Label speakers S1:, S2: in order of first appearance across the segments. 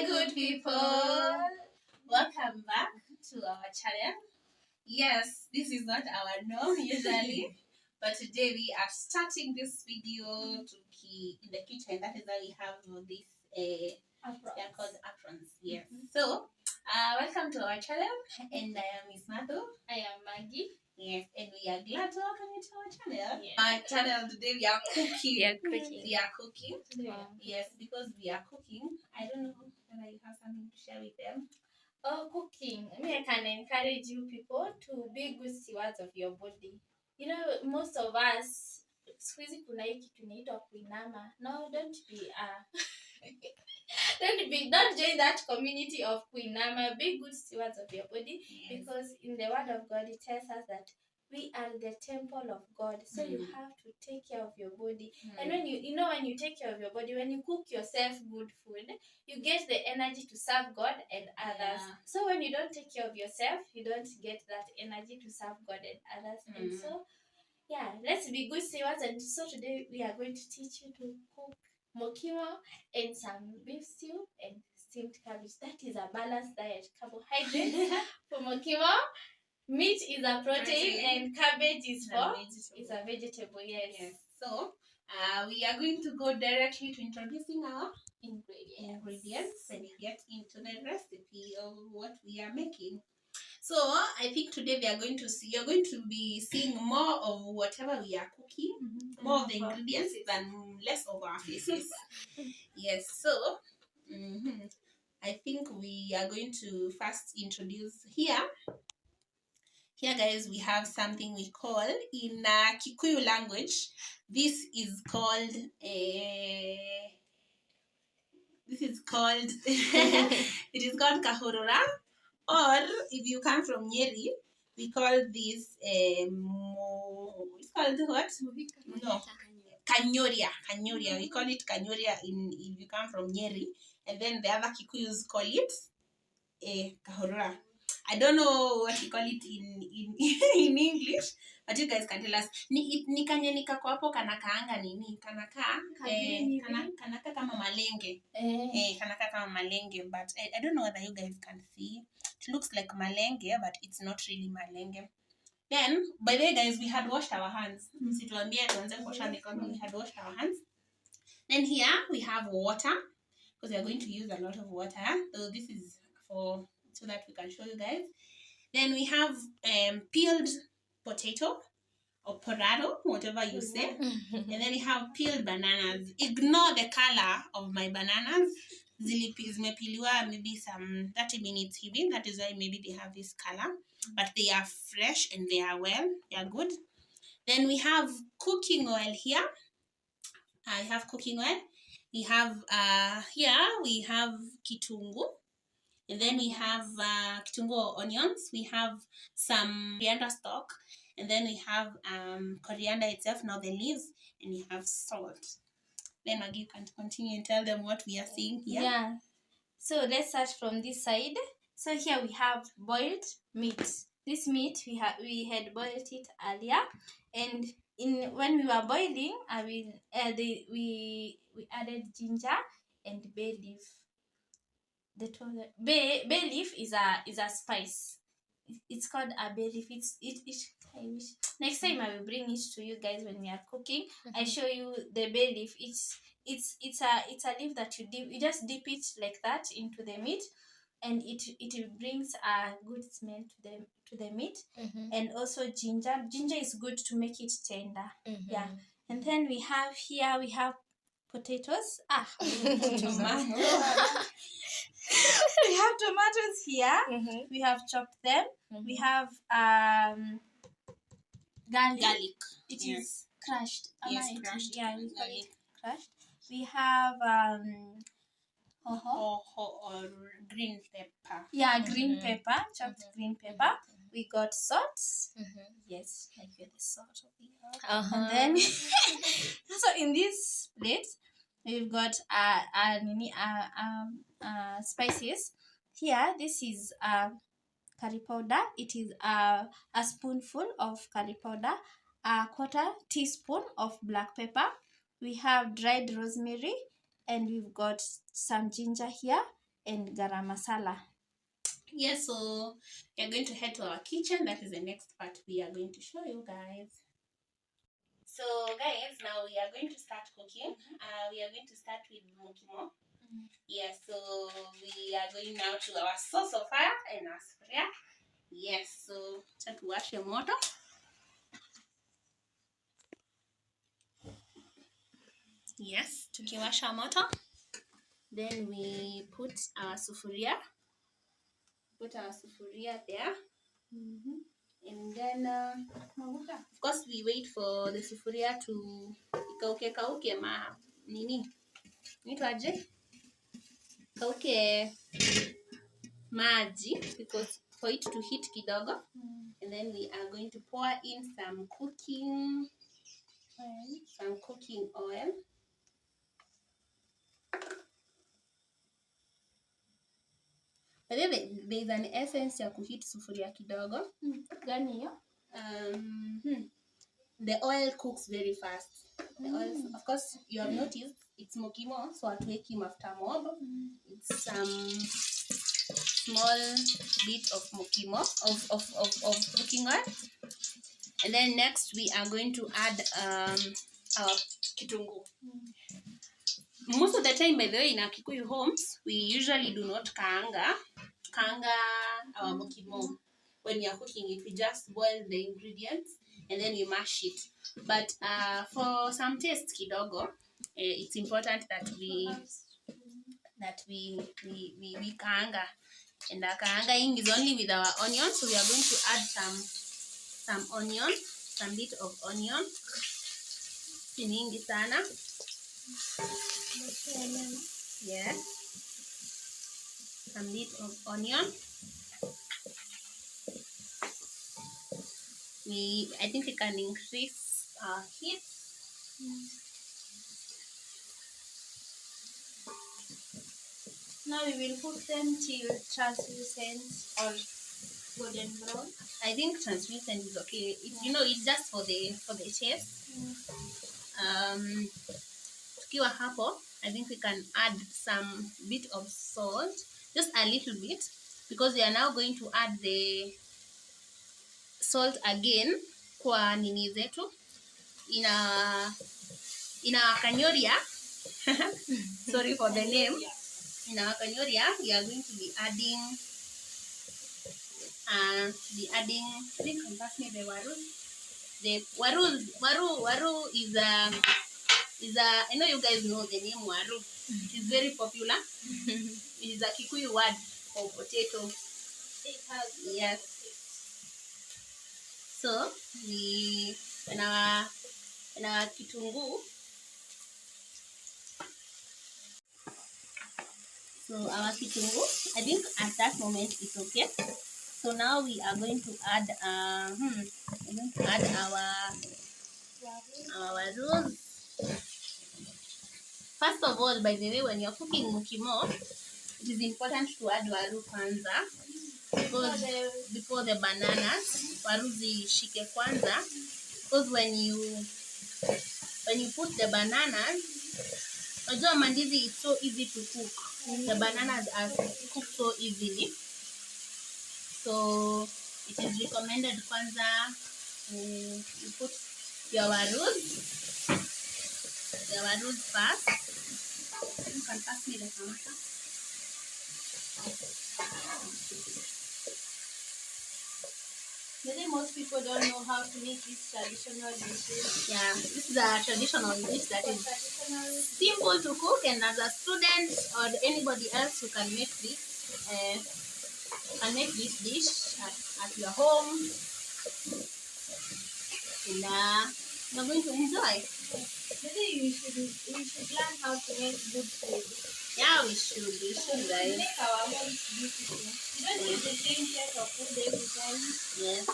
S1: Hi, good people. Welcome back to our channel. Yes, this is not our norm usually, but today we are starting this video to key in the kitchen. That is why we have this they are called aprons. Yes. So, welcome to our channel, and I am Miss Matho.
S2: I am Maggie.
S1: Yes, and we are glad to welcome you to our channel.
S2: Yes.
S1: Our channel today we are cooking.
S2: We are cooking.
S1: We are cooking.
S2: Wow.
S1: Yes, because we are cooking. I don't know whether you have something to share with them.
S2: Oh, cooking. I can encourage you people to be good stewards of your body. You know, most of us, squeezy kuna hii kitu inaitwa kuinama. No, don't don't join that community of kuinama. Be good stewards of your body.
S1: Yes.
S2: Because in the word of God it tells us that we are the temple of God. So you have to take care of your body. And when when you take care of your body, when you cook yourself good food, you get the energy to serve God and others.
S1: Yeah.
S2: So when you don't take care of yourself, you don't get that energy to serve God and others. And so, yeah, let's be good stewards. And so today we are going to teach you to cook mokimo and some beef stew and steamed cabbage. That is a balanced diet. Carbohydrates for mokimo. Meat is a protein and cabbage is a vegetable. Yes.
S1: So, we are going to go directly to introducing our ingredients and get into the recipe of what we are making. So, I think today you're going to be seeing more of whatever we are cooking, more of the ingredients than less of our faces. Yes. So, I think we are going to first introduce here. Here, guys, we have something we call, in Kikuyu language, this is called it is called kahorora, or if you come from Nyeri, we call this it's called what? No, kanyoria. We call it kanyoria if you come from Nyeri, and then the other Kikuyus call it kahorora. I don't know what we call it in English, but you guys can tell us. Ni kanye nikako hapo kanakaanga nini? Kanaka kama malenge. Kanaka kama malenge, but I don't know whether you guys can see. It looks like malenge, but it's not really malenge. Then, by the way, guys, we had washed our hands. We had washed our hands. Then here we have water, because we are going to use a lot of water. So this is so that we can show you guys. Then we have peeled potato or porado, whatever you say. And then we have peeled bananas. Ignore the color of my bananas. Zimepiliwa maybe some 30 minutes even. That is why maybe they have this color. But they are fresh and they are good. Then we have cooking oil here. I have cooking oil. We have here we have kitungu. And then we have kitungu or onions. We have some coriander stalk. And then we have coriander itself, not the leaves. And we have salt. Then Maggie, you can continue and tell them what we are seeing here.
S2: Yeah. So let's start from this side. So here we have boiled meat. This meat we had boiled it earlier, and when we were boiling, we added ginger and bay leaf. Bay leaf is a spice. It's called a bay leaf. I wish next time I will bring it to you guys when we are cooking. I show you the bay leaf. It's a leaf that you just dip it like that into the meat, and it brings a good smell to the meat. And also ginger. Ginger is good to make it tender. Yeah. And then we have potatoes. We have tomatoes here. We have chopped them. We have garlic. It is crushed.
S1: Yes, crushed.
S2: Yeah, we call it crushed. We have
S1: or green pepper.
S2: Yeah, green pepper, chopped green pepper. We got salt. Yes, like the salt of the And then so in this plate we've got spices. Here, this is curry powder. It is a spoonful of curry powder, a quarter teaspoon of black pepper. We have dried rosemary, and we've got some ginger here, and garam masala.
S1: Yes, so we are going to head to our kitchen. That is the next part we are going to show you guys. So guys, now we are going to start cooking. We are going to start with mukimo. Yes, so we are going now to our sauce of fire and our sufuria. Yes, so try to wash your motor. Yes, tukiwasha moto. Then we put our sufuria. Put our sufuria there. And then of course we wait for the sufuria to kauke ma nini nitwaje kauke maji, because for it to heat kidogo. And then we are going to pour in some cooking oil. But then there is an essence ya kuheat sufuria kidogo.
S2: Gani hiyo?
S1: The oil cooks very fast. The oil, of course, you have noticed it's mokimo, so hatuweki mafuta mob. It's small bit of mokimo of cooking oil. And then next we are going to add our kitungu. Most of the time, by the way, in our Kikuyu homes, we usually do not kaanga our mokimo. When we are cooking it, we just boil the ingredients and then we mash it. But for some taste kidogo, it's important that we kaanga. And our kaangaing is only with our onion, so we are going to add some onion, some bit of onion. Siningi sana. Yes. Some bit of onion. I think we can increase our heat.
S2: Now we will cook them till translucent or golden brown.
S1: I think translucent is okay. It's just for the taste. Tukiwa hapo, I think we can add some bit of salt, just a little bit, because we are now going to add the salt again kwa nini zetu in our kanyoria. Sorry for the name. In our kanyoria, we are going to be adding I think pass me the waru. The waru is I know you guys know the name waru. It is very popular. It is a Kikuyu word for potato. Yes. So we in our kitungu. So our kitungu, I think at that moment it's okay. So now we are going to add our waru. First of all, by the way, when you're cooking mukimo, it is important to add waru kwanza before the bananas. Waru zishike kwanza, because when you put the bananas, although mandizi is so easy to cook, the bananas are cooked so easily. So it is recommended kwanza you put your warus first. You can pass me the tomato.
S2: Maybe most people don't know how to make these traditional dishes.
S1: Yeah, this is a traditional dish that is simple to cook, and as a student or anybody else who can make this dish at your home, and you're going to enjoy.
S2: Maybe we should learn how to make good food.
S1: Yeah, we should, guys.
S2: Make our homes beautiful. You don't need the same type of food every time.
S1: Yes.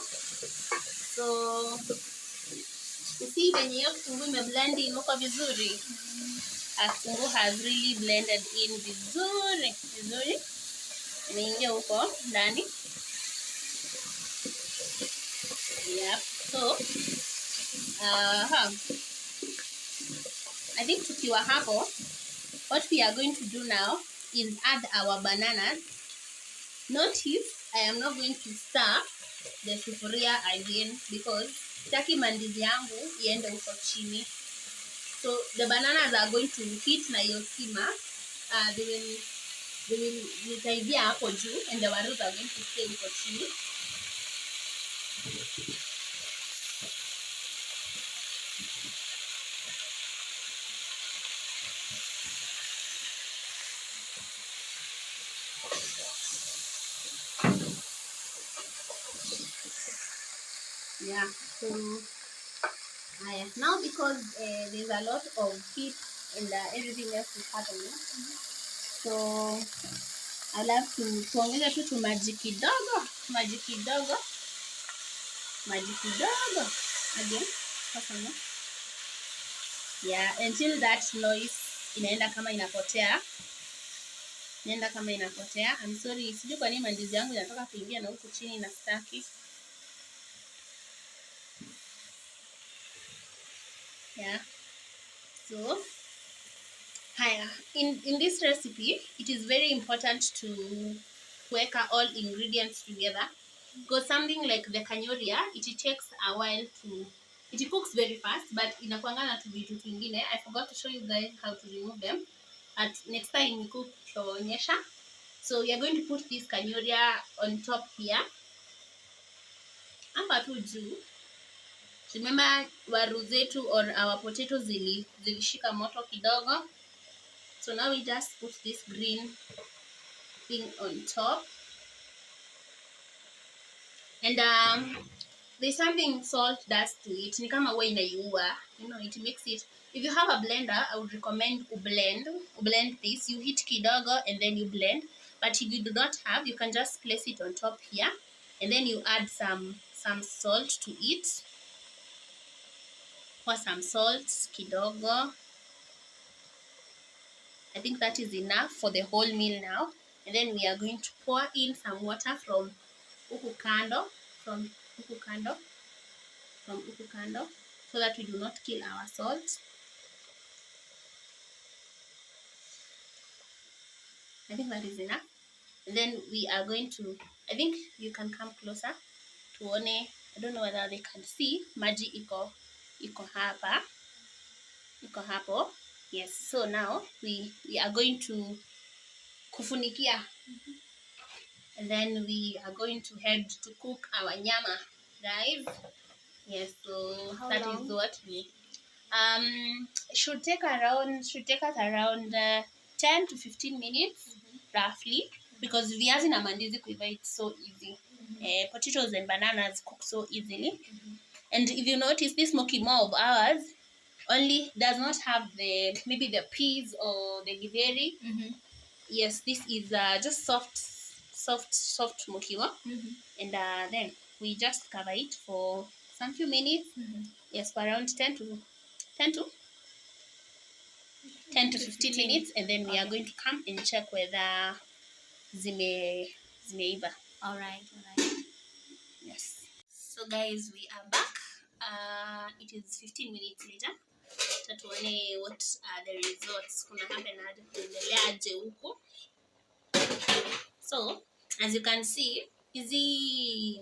S1: So you see when hiyo kitunguu imeblend in huko vizuri. Kitunguu has really blended in vizuri. Imeingia huko ndani. Yep. So I think tukiwa hapo, what we are going to do now is add our bananas. Notice I am not going to stir the sufuria again because sitaki mandizi yangu iende huko chini. So the bananas are going to hit na hiyo sima. They will zitaivia hapo juu and the waru are going to stay huko chini. Yeah, so now because there's a lot of heat and everything else is happening, so I'll have to tuongeze tu maji kidogo again. Yeah, until that noise inaenda kama inapotea. I'm sorry, sijui kwa nini mandizi yangu yanataka kuingia na huko chini na staki. Yeah, so in this recipe it is very important to kuweka all ingredients together because something like the kanyoria, it takes a while it cooks very fast, but inakuanga na vitu vingine. I forgot to show you guys how to remove them. At next time we cook tutaonyesha. So we are going to put this kanyoria on top here. Hapa tu juu. Remember waru zetu or our potatoes zilishika moto kidogo. So now we just put this green thing on top. And there's something salt does to it. Ni kama huwa inaiua. You know, it makes it. If you have a blender, I would recommend blend this. You heat kidogo and then you blend. But if you do not have, you can just place it on top here. And then you add some salt to it. Pour some salt kidogo. I think that is enough for the whole meal now. And then we are going to pour in some water from huku kando, so that we do not kill our salt. I think that is enough. And then we are going to, I think you can come closer tuone. I don't know whether they can see. Maji iko hapo. Yes, so now we are going to kufunikia. And then we are going to head to cook our nyama, guys. Yes, so how that long? Is what we should take us around 10 to 15 minutes roughly, because viazi na mandizi kuiva, it's so easy. Potatoes and bananas cook so easily. And if you notice, this mokimo of ours only does not have maybe the peas or the githeri. Yes, this is just soft mokimo. And then we just cover it for some few minutes. Yes, for around 10 to 15 minutes, and then we are going to come and check whether zimeiva. All right. Yes. So guys, we are back. It is 15 minutes later. Tatuone what are the results. Kuna happen kuendeleaje huko. So as you can see, hizi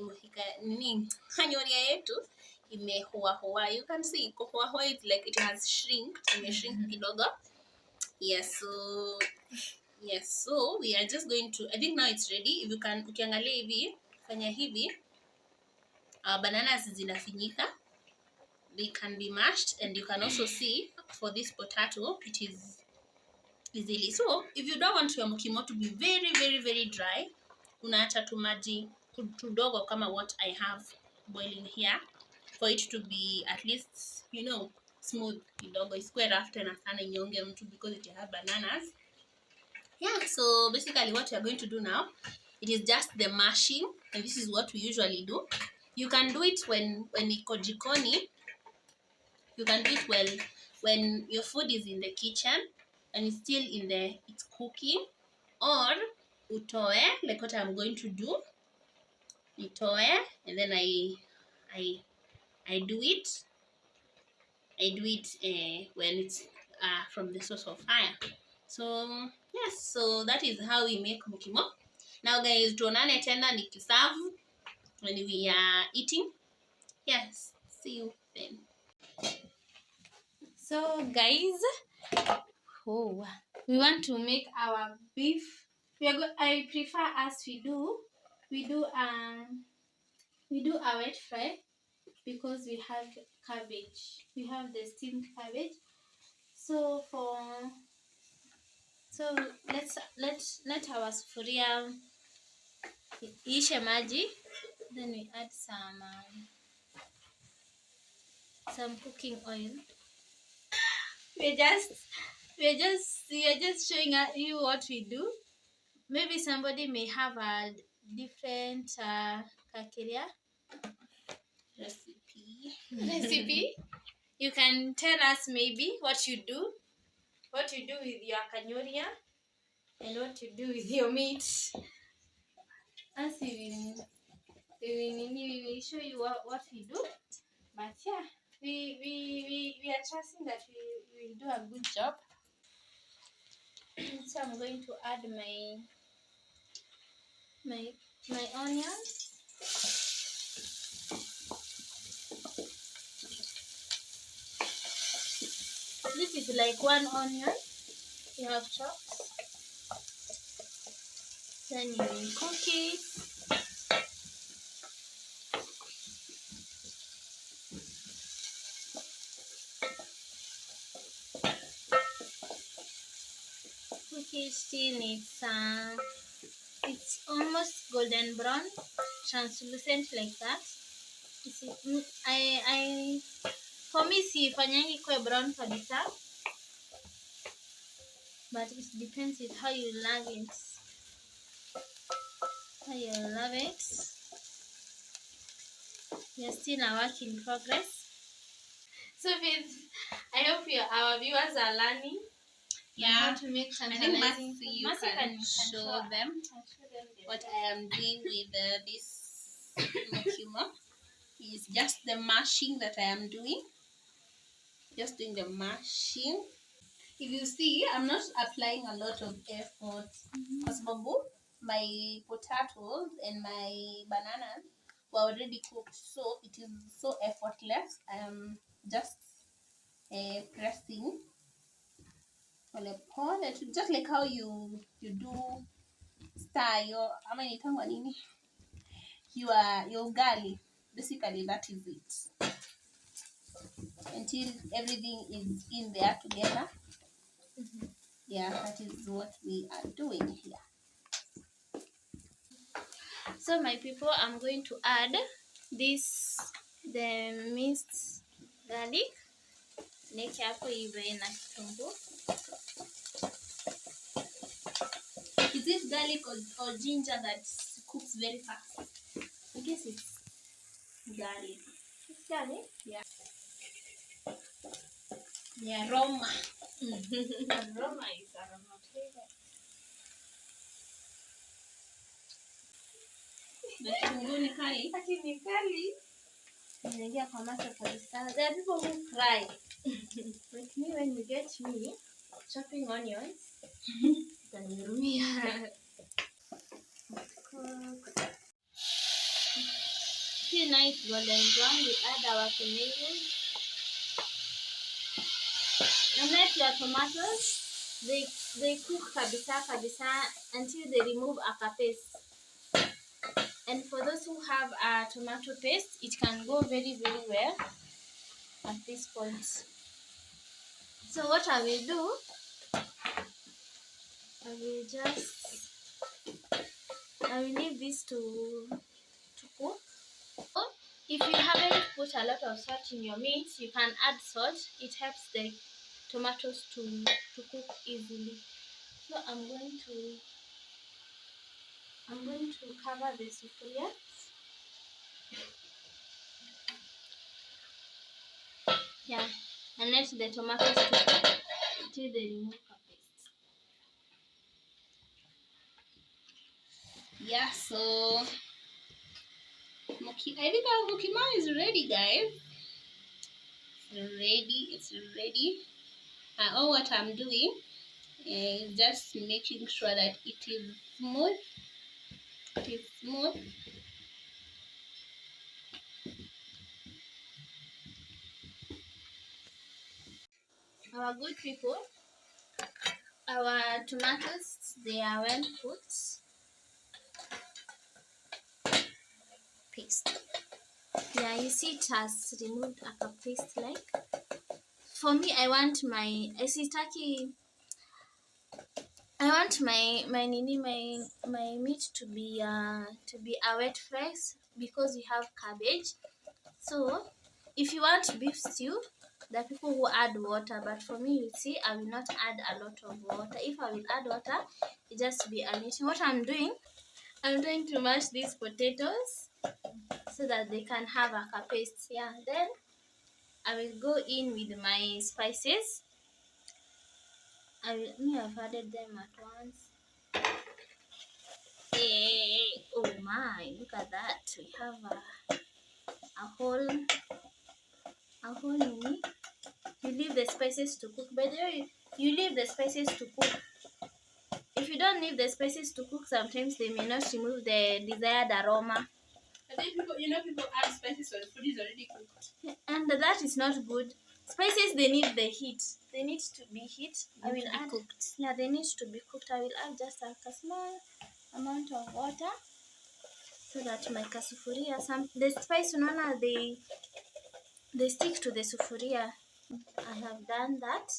S1: kanyoria yetu imehoa. You can see kohoa, it's like it has shrink kidogo. Yes, so we are just going to, I think now it's ready. If you can, ukiangalia hivi, fanya hivi, our bananas zinafinyika. They can be mashed, and you can also see for this potato, it is easily. So if you don't want your mokimo to be very, very, very dry, unaacha tu maji tudogo kama what I have boiling here, for it to be at least, smooth kidogo. Isikuwe rough tena sana inyonge mtu because it has bananas. Yeah, so basically what we are going to do now, it is just the mashing, and this is what we usually do. You can do it when iko jikoni. You can do it when your food is in the kitchen and it's still it's cooking, or utoe, like what I'm going to do. Utoe, and then I do it. When it's from the source of fire. So Yes, so that is how we make mukimo. Now guys, tuonane tena nikiserve when we are eating. Yes, see you then.
S2: So guys, we want to make our beef. I prefer as we do a wet fry because we have cabbage. We have the steamed cabbage. So let our sufuria iishe maji, then we add some cooking oil. We're just showing you what we do. Maybe somebody may have a different recipe. You can tell us maybe what you do with your kanyoria and what you do with your meat. As we will show you what we do. But yeah, we are trusting that we will do a good job. So I'm going to add my onions. This is like 1 onion you have chopped. Then you will cook it. Cook it till it's almost golden brown, translucent like that. You see, I for me sifanyangi kwa brown kabisa, but it depends with how you love it. We are still a work in progress. So I hope our viewers are learning how to make tantalizing food.
S1: You can show them what I am doing with this mukimo. It's just the mashing that I am doing. Just doing the mashing. If you see, I'm not applying a lot of effort. Because my potatoes and my bananas were already cooked, so it is so effortless. I am just pressing on a pot, just like how you do stir your your ugali. Basically, that is it. Until everything is in there together. Yeah, that is what we are doing here.
S2: So my people, I'm going to add the minced garlic. Neke hapo iwe na kitunguu.
S1: Is it garlic or ginger that cooks very fast? I guess it's garlic.
S2: It's garlic?
S1: Yeah. Yeah, aroma.
S2: Aroma is aroma flavor.
S1: The kitunguu ni kali.
S2: Ati ni kali. Inaingia kwa macho kabisa. There are people who cry. Like me, when you get me chopping onions, utanihurumia. See, nice golden brown. We add our tomatoes. And let your tomatoes, they cook kabisa until they remove a paste. And for those who have a tomato paste, it can go very, very well at this point. So what I will do, I will leave this to cook. If you haven't put a lot of salt in your meat, you can add salt. It helps the tomatoes to cook easily. So I'm going to cover the sufuria. Yeah, and let the tomatoes cook until they remove the paste.
S1: Yeah, so I think our mukimo is ready, guys. It's ready. All what I'm doing just making sure that it is smooth. It is smooth.
S2: Our good people, our tomatoes, they are well cooked. Paste. Yeah, you see it has removed a paste like. For me, I want my, I see turkey, I want my meat to be a wet rice because we have cabbage. So if you want beef stew, there are people who add water, but for me, you see, I will not add a lot of water. If I will add water, it just be a meat. What I'm going to mash these potatoes so that they can have a paste. Yeah, then I will go in with my spices. I have added them at once. Hey, oh my, look at that. We have a whole mini. You leave the spices to cook. By the way, you leave the spices to cook. If you don't leave the spices to cook, sometimes they may not remove the desired aroma.
S1: I think people add spices when food is already cooked.
S2: And that is not good. Spices, they need the heat. They need to be heat. I will add cooked. Yeah, they need to be cooked. I will add just a small amount of water so that my kasufuria, the spice, they stick to the sufuria. I have done that.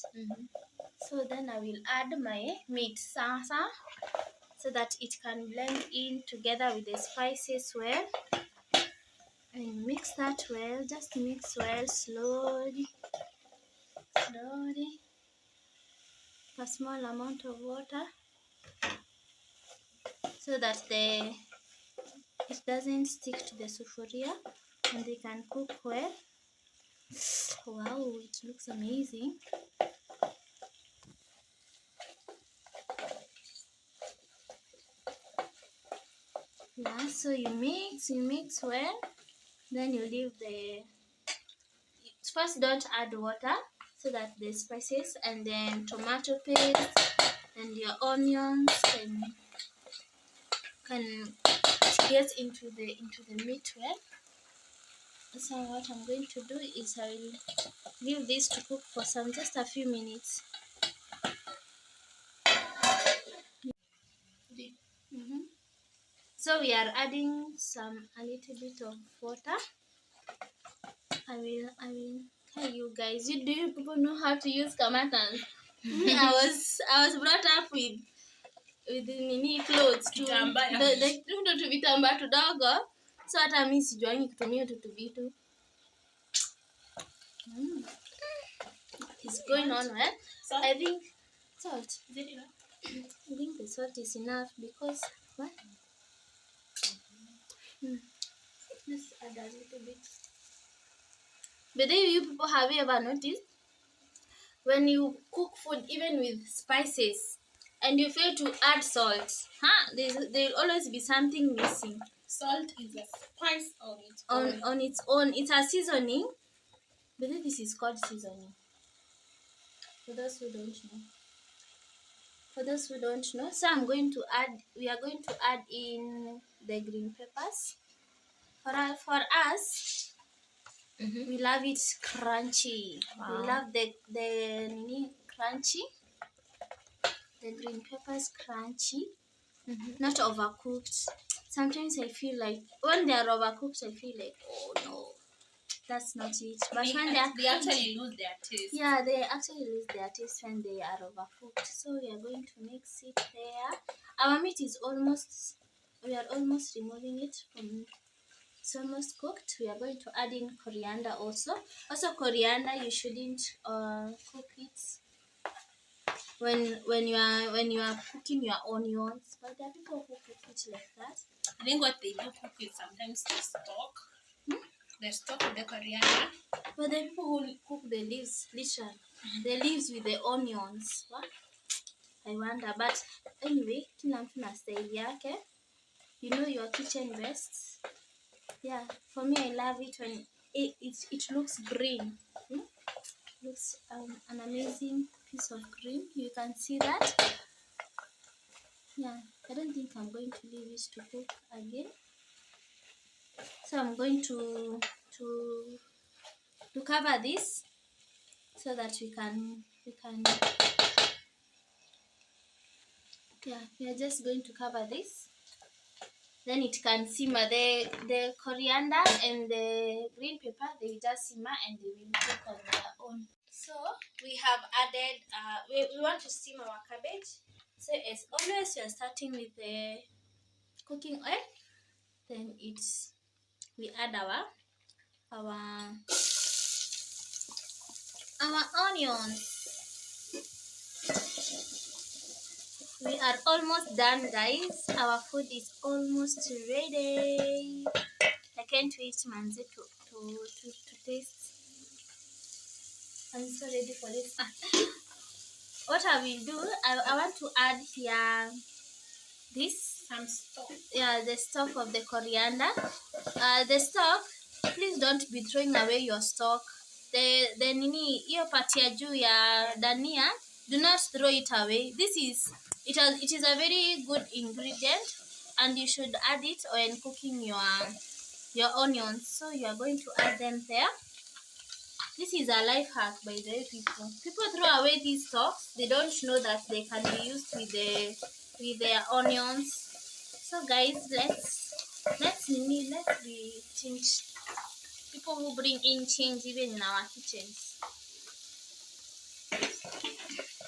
S2: So then I will add my meat salsa so that it can blend in together with the spices well. And mix that well. Just mix well slowly. A small amount of water so that it doesn't stick to the sufuria and they can cook well. Wow, it looks amazing. Yeah, so you mix well, then you leave first don't add water so that the spices and then tomato paste and your onions can get into the meat well. So what I'm going to do is I will leave this to cook for just a few minutes. So we are adding a little bit of water. I will tell you guys. Do you people know how to use kamatans? I was brought up with nini clothes to the vitambaa tudogo, so hata mimi sijuangi kutumia tu vitu. It's going on well. Salt? I think salt. Is it enough? I think the salt is enough because what? Let's add a little bit. But then you people, have you ever noticed when you cook food even with spices and you fail to add salt, there'll always be something missing.
S1: Salt is a spice on its own.
S2: On its own. It's a seasoning. But then this is called seasoning. For those who don't know. So we are going to add in the green peppers. For us, we love it crunchy. Wow. We love the crunchy. The green peppers crunchy, not overcooked. Sometimes I feel like when they are overcooked, I feel like, oh no, that's not it. But when they
S1: actually lose their taste.
S2: Yeah, they actually lose their taste when they are overcooked. So we are going to mix it there. Our meat is we are almost removing it from. It's almost cooked. We are going to add in coriander also. Also, coriander, you shouldn't cook it when you are cooking your onions, but there are people who cook it like that.
S1: I think what they do cook is sometimes the stock. The stock with the coriander.
S2: But the people who cook the leaves, literally, the leaves with the onions. What? I wonder. But anyway, kila mtu na style yake. You know your kitchen best. Yeah, for me, I love it when it looks green. Looks an amazing piece of green. You can see that. Yeah, I don't think I'm going to leave this to cook again. So I'm going to cover this so that we can yeah, we are just going to cover this. Then it can simmer. The coriander and the green pepper, they will just simmer and they will cook on their own. So we have added, we want to steam our cabbage. So as always, we are starting with the cooking oil. Then we add our onions. We are almost done, guys. Our food is almost ready. I can't wait, Manzi, to taste. I'm so ready for this. What I will do, I want to add here some stock. Yeah, the stock of the coriander. The stock, please don't be throwing away your stock. The nini, hiyo part ya juu ya dania, do not throw it away. It is a very good ingredient, and you should add it when cooking your onions. So you are going to add them there. This is a life hack, by the way, people. People throw away these stalks. They don't know that they can be used with their onions. So guys, let's be change. People who bring in change even in our kitchens.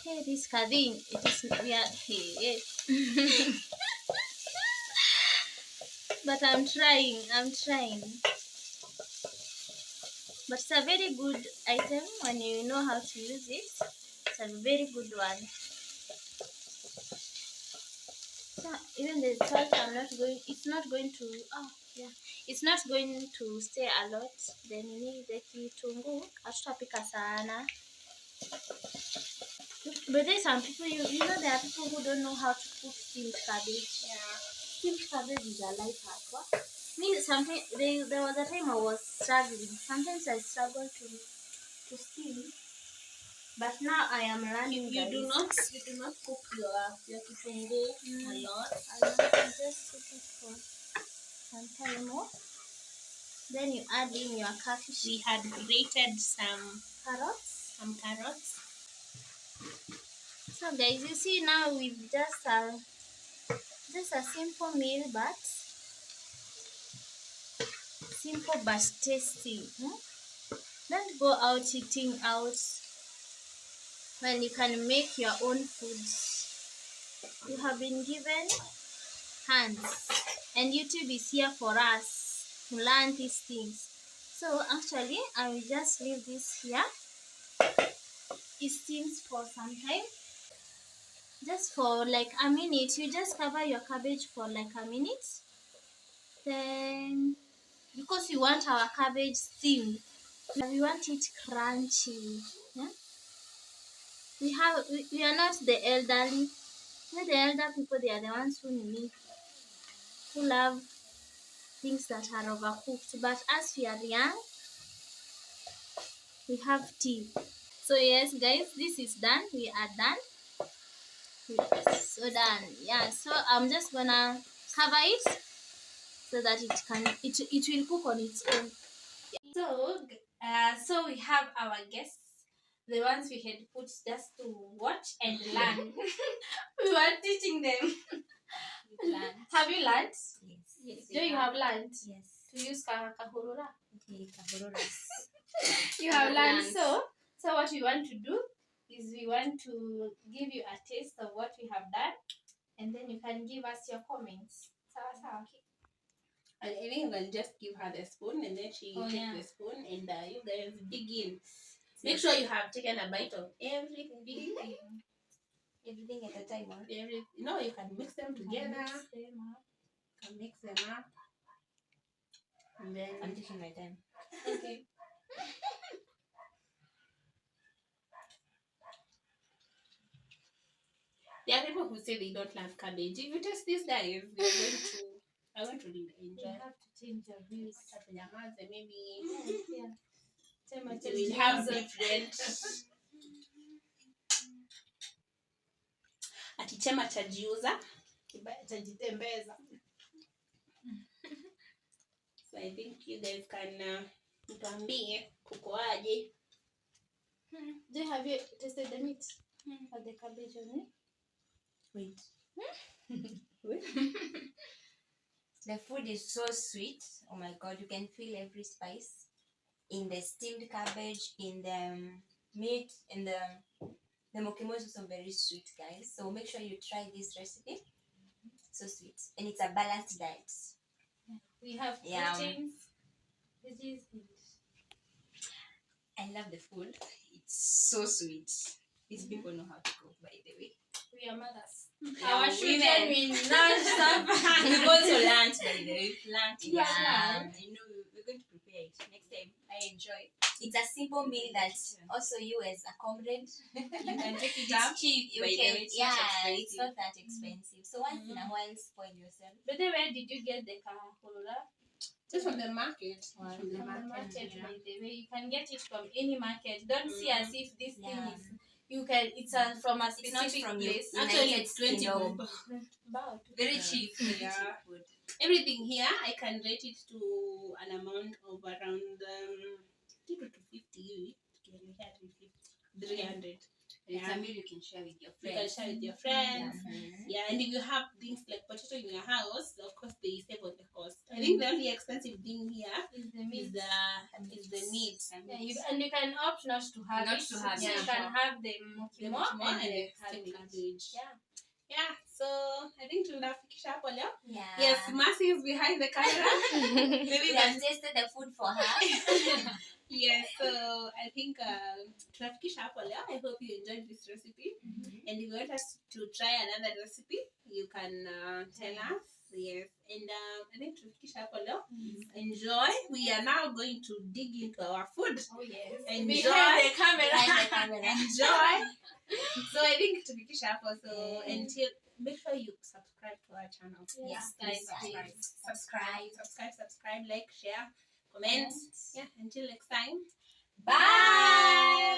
S2: Hey, this Kadin, it is we are here. But I'm trying. But it's a very good item when you know how to use it. It's a very good one. So even the salt, it's not going to stay a lot. Then you need the kitungu. Hatutapika sana. But there's some people, you know, there are people who don't know how to cook steamed cabbage. Yeah. Steamed cabbage is a life hack. Me, there was a time I was struggling. Sometimes I struggle to steam. But now I am learning. You do not cook your kitungu a lot. I just cook it for some time more. Then you add in your catfish. We had grated some carrots. So guys, you see now we've just a simple meal, but tasty. Don't go out eating out when you can make your own foods. You have been given hands, and YouTube is here for us to learn these things. So actually, I will just leave this here. It steams for some time. Just for like a minute. You just cover your cabbage for like a minute. Then, because we want our cabbage steamed, we want it crunchy. Yeah? We are not the elderly. The elder people, they are the ones who love things that are overcooked. But as we are young, we have tea. So yes, guys, this is done. We are done. So done. Yeah. So I'm just gonna cover it so that it will cook on its own. So we have our guests, the ones we had put just to watch and learn. We were teaching them. Have you learned? Yes. Do you have learned? Yes. To use kahurura? Okay, kahururas. You have learned. So what we want to do is we want to give you a taste of what we have done, and then you can give us your comments. Okay. And I think you can just give her the spoon, and then she takes the spoon, and you guys dig in. Make sure you have taken a bite of everything. Everything at a time. No, you can mix them together. Mix them up. And then I'm taking my time. Okay. There are people who say they don't love cabbage. If you taste these guys, are going to enjoy. You have to change your views. Maybe. Yeah. We'll have different.
S1: ati chema chajiuza
S3: kibaya chajitembeza.
S1: So I think you guys can tuambie kukoaje.
S3: Have you tasted the meat? Or the cabbage on it?
S4: Wait. The food is so sweet. Oh my god, you can feel every spice in the steamed cabbage, in the meat, in the mokimo is also very sweet, guys. So make sure you try this recipe. So sweet, and it's a balanced diet.
S3: We have proteins, veggies,
S4: I love the food. It's so sweet. These people know how to cook, by the way.
S3: we are mothers.
S4: Our
S3: children will learn stuff.
S4: We've also learned, by the way.
S3: Yeah.
S4: I know we're going to prepare it next time. I enjoy. It's a simple meal that also you as a comrade
S1: You can take it up.
S4: it's cheap. You
S1: By the
S4: can,
S1: way, it's not expensive.
S4: it's not that expensive. So once in a while, spoil yourself.
S3: But then where did you get the kahorora?
S1: Just from the market.
S4: Wow.
S1: From the
S3: From the
S1: market.
S3: market,
S1: Yeah.
S3: by the way. You can get it from any market. Don't see as if this thing
S4: Yeah.
S3: is. You can. It's from a
S4: It's not
S3: specific
S4: from you.
S3: place.
S1: Actually,
S4: United
S1: it's 20
S4: Kingdom.
S1: bob.
S3: About
S4: Very cheap. Very
S1: Yeah.
S4: cheap food.
S1: Everything here, I can rate it to an amount of around 250. 300.
S4: It's
S1: Yeah.
S4: a meal you can share with your
S1: You can
S4: friends.
S1: share with your friends.
S4: Mhm.
S1: Yeah, and if you have things like potato in your house, of course they save on the cost. I think the only expensive thing here
S3: is the meat.
S1: is the meat.
S3: Yeah, you can opt not to have
S4: Not
S3: it.
S4: to have
S3: so
S1: it.
S3: you can have the
S1: The
S3: mokimo
S1: mokimo
S3: and
S1: and
S3: the
S1: the steamed
S3: cabbage.
S1: cabbage.
S3: Yeah.
S1: Yeah, so I think tunafikisha hapo leo.
S4: Yeah.
S1: Yes, Mercy is behind the camera. Maybe
S4: We have tasted the food for her.
S1: Yes, so I think tunafikisha hapo leo. I hope you enjoyed this recipe. And if you want us to try another recipe, you can tell us. Yes, and I think tunafikisha hapo leo. Enjoy. We are now going to dig into our food.
S3: Oh yes.
S1: Enjoy.
S3: Behind the camera.
S4: Behind the camera.
S1: Enjoy. So I think tunafikisha hapo. So
S4: Yeah.
S1: until make sure you subscribe to our channel.
S3: Yes,
S4: Please
S3: guys,
S4: subscribe.
S1: Subscribe, like, share, comment. Yeah, until next time.
S4: Bye.